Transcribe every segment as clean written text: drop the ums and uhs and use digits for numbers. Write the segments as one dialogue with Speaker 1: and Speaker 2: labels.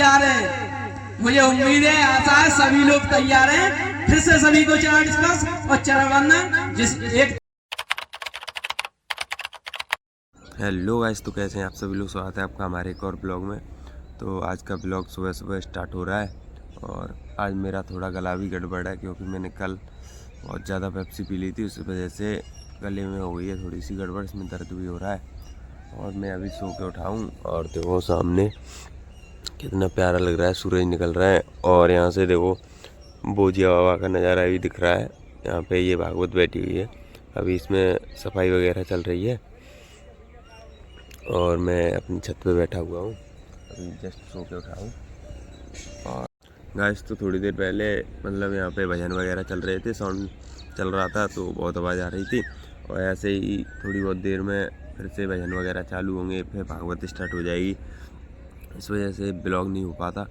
Speaker 1: तैयार हैं। मुझे उम्मीद है, आशा है सभी लोग तैयार हैं। फिर से सभी को चरण स्पर्श और चरण वंदन। जिस एक
Speaker 2: हेलो गाइस, तो कैसे हैं आप सभी लोग। स्वागत है आपका हमारे एक और ब्लॉग में। तो आज का ब्लॉग सुबह सुबह स्टार्ट हो रहा है और आज मेरा थोड़ा गला भी गड़बड़ है क्योंकि मैंने कल बहुत ज़्यादा पेप्सी पी ली थी। उस वजह से गले में हो गई है थोड़ी सी गड़बड़, इसमें दर्द भी हो रहा है। और मैं अभी सो के उठाऊँ और देखो सामने कितना प्यारा लग रहा है, सूरज निकल रहा है और यहाँ से देखो बोजिया बाबा का नज़ारा भी दिख रहा है। यहाँ पे ये भागवत बैठी हुई है, अभी इसमें सफाई वगैरह चल रही है और मैं अपनी छत पे बैठा हुआ हूँ, अभी जस्ट सो के उठा हूँ। और गाइस तो थोड़ी देर पहले मतलब यहाँ पे भजन वगैरह चल रहे थे, साउंड चल रहा था तो बहुत आवाज़ आ रही थी। और ऐसे ही थोड़ी बहुत देर में फिर से भजन वगैरह चालू होंगे, फिर भागवत स्टार्ट हो जाएगी। इस वजह से ब्लॉग नहीं हो पाता।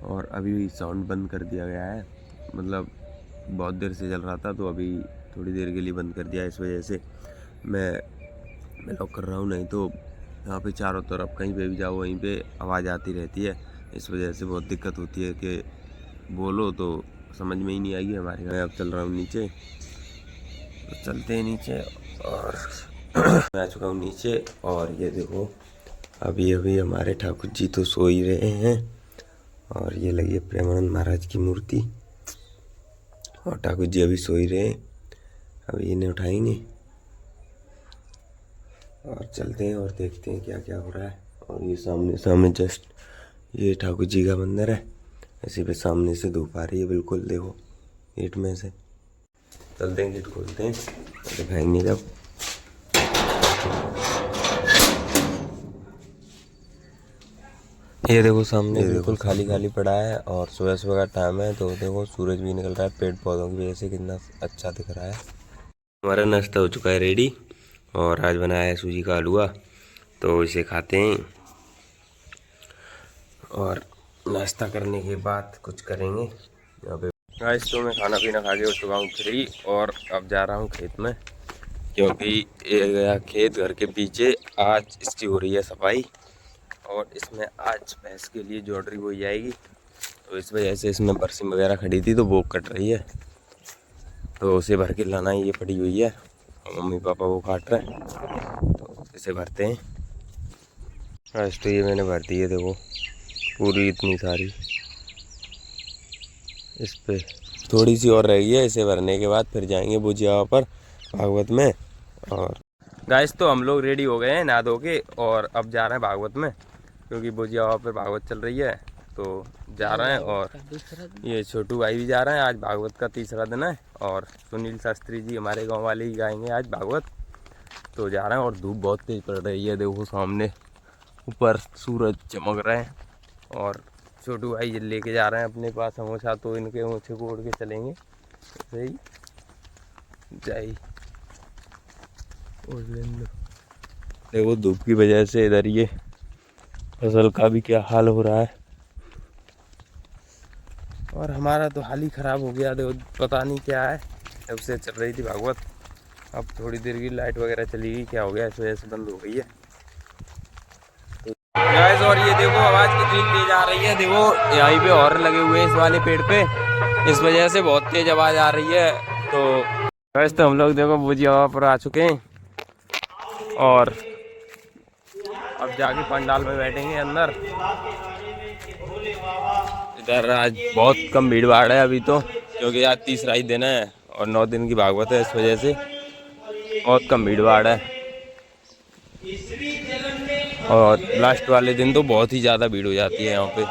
Speaker 2: और अभी साउंड बंद कर दिया गया है, मतलब बहुत देर से चल रहा था तो अभी थोड़ी देर के लिए बंद कर दिया। इस वजह से मैं ब्लॉग कर रहा हूँ, नहीं तो यहाँ पे चारों तरफ कहीं पे भी जाओ वहीं पे आवाज़ आती रहती है। इस वजह से बहुत दिक्कत होती है कि बोलो तो समझ में ही नहीं आएगी हमारे। मैं अब चल रहा हूँ नीचे, तो चलते हैं नीचे। और मैं आ चुका हूँ नीचे और ये देखो अभी अभी हमारे ठाकुर जी तो सो ही रहे हैं और ये लगी है प्रेमानंद महाराज की मूर्ति और ठाकुर जी अभी सो ही रहे हैं। अभी इन्हें उठाएंगे और चलते हैं और देखते हैं क्या क्या हो रहा है। और ये सामने सामने जस्ट ये ठाकुर जी का मंदिर है, इसी पे सामने से धूप आ रही है बिल्कुल, देखो गेट में से। चलते हैं, गेट खोलते हैं, दिखाएंगे जब। ये देखो सामने बिल्कुल खाली खाली पड़ा है और सुबह सुबह का टाइम है तो देखो सूरज भी निकल रहा है, पेड़ पौधों की वजह से कितना अच्छा दिख रहा है। हमारा नाश्ता हो चुका है रेडी और आज बनाया है सूजी का हलवा, तो इसे खाते हैं और नाश्ता करने के बाद कुछ करेंगे यहाँ पे। गाइस तो मैं खाना पीना खा के उठ चुका हूँ फ्री और अब जा रहा हूँ खेत में, क्योंकि ये गया खेत घर के पीछे। आज इसकी हो रही है सफाई और इसमें आज भैंस के लिए जोड़री बोई जाएगी, तो इस वजह से इसमें बरसीम वगैरह खड़ी थी तो वो कट रही है, तो उसे भर के लाना ये पड़ी हुई है। मम्मी पापा वो काट रहे हैं तो इसे भरते हैं। आज तो ये मैंने भर दी है, देखो पूरी इतनी सारी। इस पे थोड़ी सी और रह गई है, इसे भरने के बाद फिर जाएंगे बुझिया पर भागवत में। और गाइस तो हम लोग रेडी हो गए हैं नहा धो के और अब जा रहे हैं भागवत में, क्योंकि बुझिया पर भागवत चल रही है तो जा रहे हैं। और ये छोटू भाई भी जा रहे हैं, आज भागवत का तीसरा दिन है। और सुनील शास्त्री जी हमारे गांव वाले ही गाएंगे आज भागवत, तो जा रहे हैं। और धूप बहुत तेज पड़ रही है, देखो सामने ऊपर सूरज चमक रहे हैं। और छोटू भाई लेके जा रहे हैं अपने पास समोसा, तो इनके ऊँचे को उड़ के चलेंगे ऐसे ही जाई। देखो धूप की वजह से इधर ये फसल का भी क्या हाल हो रहा है और हमारा तो हाल ही ख़राब हो गया। देखो पता नहीं क्या है, जब से चल रही थी भागवत, अब थोड़ी देर की लाइट वगैरह चली गई, क्या हो गया इस वजह से बंद हो गई है। गाइस और ये देखो आवाज़ कितनी तेज आ रही है, देखो यहीं पे और लगे हुए हैं इस वाले पेड़ पे, इस वजह से बहुत तेज आवाज़ आ रही है। तो गाइस तो हम लोग देखो बुझिया पर आ चुके हैं और अब जाके पंडाल में बैठेंगे अंदर। इधर आज बहुत कम भीड़ भाड़ है अभी तो, क्योंकि आज तीसरा ही दिन है और 9 दिन की भागवत है, इस वजह से बहुत कम भीड़ भाड़ है। और लास्ट वाले दिन तो बहुत ही ज़्यादा भीड़ हो जाती है यहाँ पे।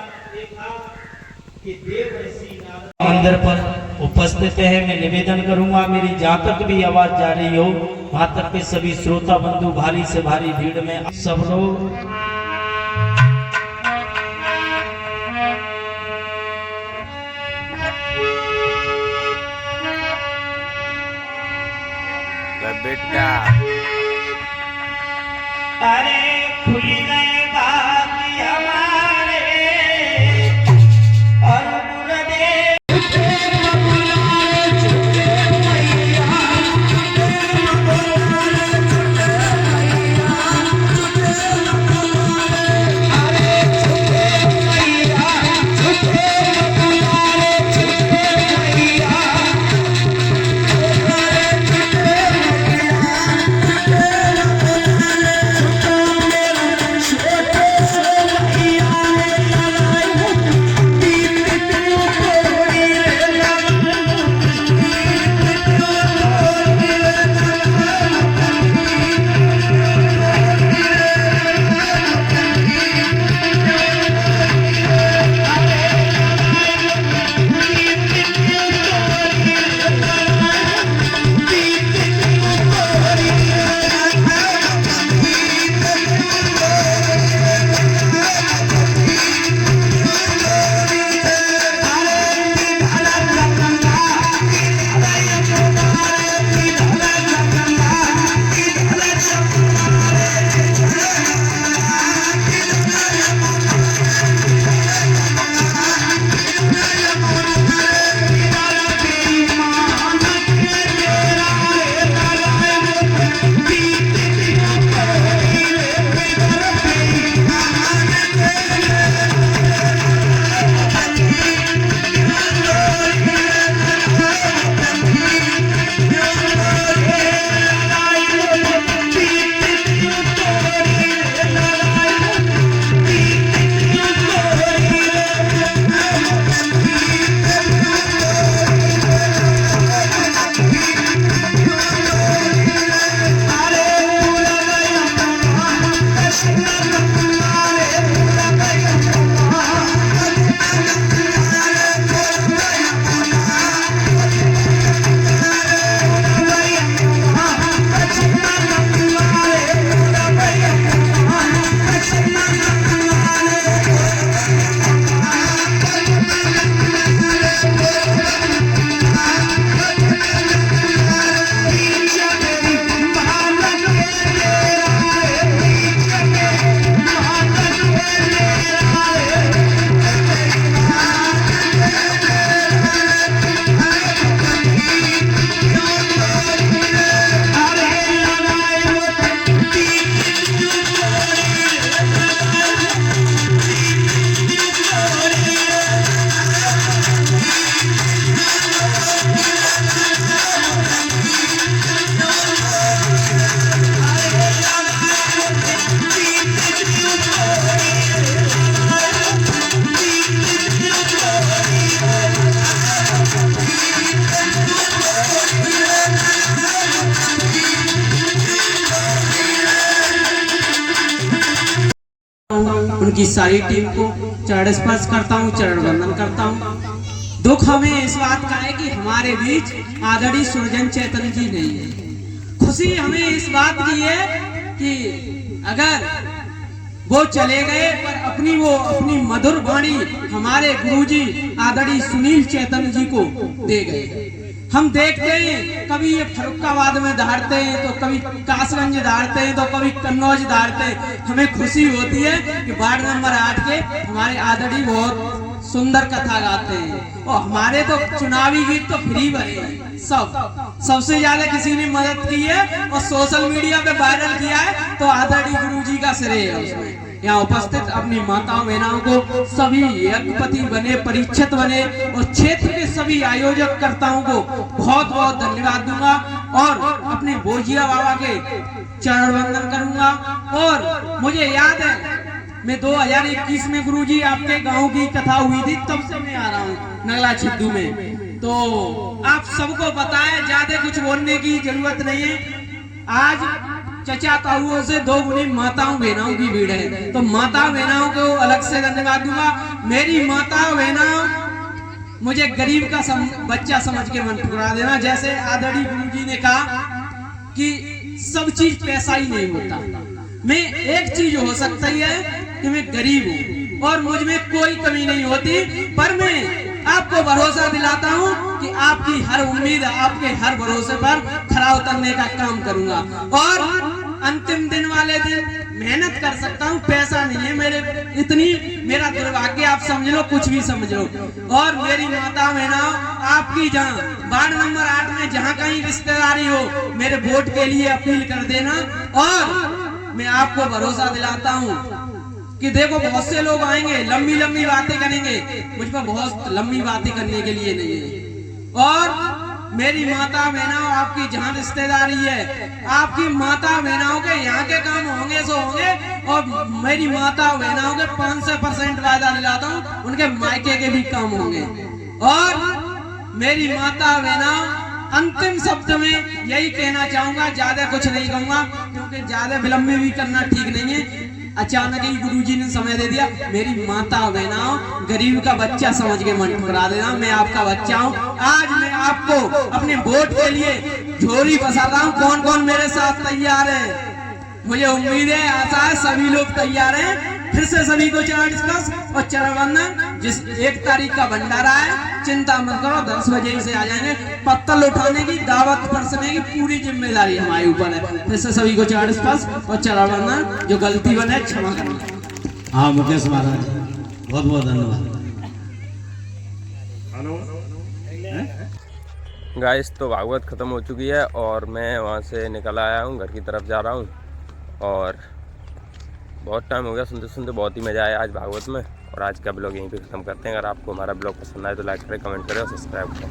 Speaker 3: मंदिर पर उपस्थित है, मैं निवेदन करूंगा मेरी जहाँ तक भी आवाज जा रही हो वहां तक के सभी श्रोता बंधु भारी से भारी भीड़ में सब लोग
Speaker 2: बेटा
Speaker 3: अरे खुल गए बाकी हमारे और गुरुदेव अरे
Speaker 1: उनकी सारी टीम को चरण स्पर्श करता हूँ, चरण वंदन करता हूँ। दुख हमें इस बात का है कि हमारे बीच आदरणीय सुरजन चेतन जी नहीं है। खुशी हमें इस बात की है कि अगर वो चले गए पर अपनी मधुर वाणी हमारे गुरुजी आदरणीय सुनील चेतन जी को दे गए। हम देखते हैं कभी ये फर्रुखाबाद में धारते हैं, तो कभी कासगंज धारते हैं, तो कभी कन्नौज धारते हैं। हमें खुशी होती है कि वार्ड नंबर 8 के हमारे आदरणीय बहुत सुंदर कथा गाते हैं और हमारे तो चुनावी गीत तो फ्री बने हैं। सबसे ज्यादा किसी ने मदद की है और सोशल मीडिया पे वायरल किया है तो आदरणीय गुरुजी का श्रेय है उसमें। यहाँ उपस्थित अपनी माताओं बहनों को सभी यज्ञपति बने, परीक्षित बने और क्षेत्र के सभी आयोजक कर्ताओं को बहुत बहुत धन्यवाद दूंगा और अपने भोजिया बाबा के चरण वंदन करूंगा। और मुझे याद है मैं 2021 में गुरुजी आपके गांव की कथा हुई थी, तब से मैं आ रहा हूँ नगला छिद्दू में। तो आप सबको पता है, ज्यादा कुछ बोलने की जरूरत नहीं है। आज चचा ताऊओं से 2 गुनी माताओं बहनाओं की भीड़ है, तो माता बहनाओं को अलग से धन्यवाद दूंगा। मेरी माता बहनाओं मुझे गरीब का बच्चा समझ के मन ठुकरा देना। जैसे आदरणीय गुरुजी ने कहा कि सब चीज पैसा ही नहीं होता, मैं एक चीज हो सकती है कि मैं गरीब हूँ और मुझ में कोई कमी नहीं होती, पर मैं आपको भरोसा दिलाता हूँ कि आपकी हर उम्मीद, आपके हर भरोसे पर खरा उतरने का काम करूंगा और अंतिम दिन वाले दिन मेहनत कर सकता हूँ। पैसा नहीं है मेरा दुर्भाग्य, आप समझ लो, कुछ भी समझ लो। और मेरी माता बहना, आपकी जहाँ वार्ड नंबर 8 में जहाँ कहीं रिश्तेदारी हो, मेरे वोट के लिए अपील कर देना। और मैं आपको भरोसा दिलाता हूँ कि देखो बहुत से लोग आएंगे, लंबी लंबी बातें करेंगे, मुझ पर बहुत लंबी बातें करने के लिए नहीं है। और मेरी माता बहनाओं, आपकी जहाँ रिश्तेदारी है, आपकी माता बहनाओं के यहाँ के काम होंगे सो होंगे और मेरी माता बहनाओं के 500% वायदा दिलाता हूँ उनके मायके के भी काम होंगे। और मेरी माता बहनाओं, अंतिम शब्द में यही कहना चाहूंगा, ज्यादा कुछ नहीं कहूंगा क्योंकि ज्यादा विलंब भी करना ठीक नहीं है। अचानक ही गुरुजी ने समय दे दिया। मेरी माता बहनाओं, गरीब का बच्चा समझ के मन ठुकरा देना, मैं आपका बच्चा हूँ। आज मैं आपको अपने वोट के लिए झोली बसा रहा हूँ। कौन कौन मेरे साथ तैयार है? मुझे उम्मीद है, आशा है सभी लोग तैयार हैं। फिर से सभी को चरण स्पर्श और चरण वंदन। जिस 1 तारीख का भंडारा है, चिंता मत करो, 10 बजे से आ जाएंगे। पत्तल उठाने की, दावत परसने की पूरी जिम्मेदारी हमारे ऊपर है। फिर से सभी को चरण स्पर्श और चरण वंदन। जो गलती बने क्षमा करना।
Speaker 3: हाँ मुकेश महाराज, बहुत बहुत धन्यवाद।
Speaker 2: गाइस, तो भागवत ख़त्म हो चुकी है और मैं वहाँ से निकल आया हूँ, घर की तरफ जा रहा हूँ। और बहुत टाइम हो गया सुनते सुनते, बहुत ही मज़ा आया आज भागवत में। और आज का ब्लॉग यहीं पे ख़त्म करते हैं। अगर आपको हमारा ब्लॉग पसंद आए तो लाइक करें, कमेंट करें और सब्सक्राइब करें।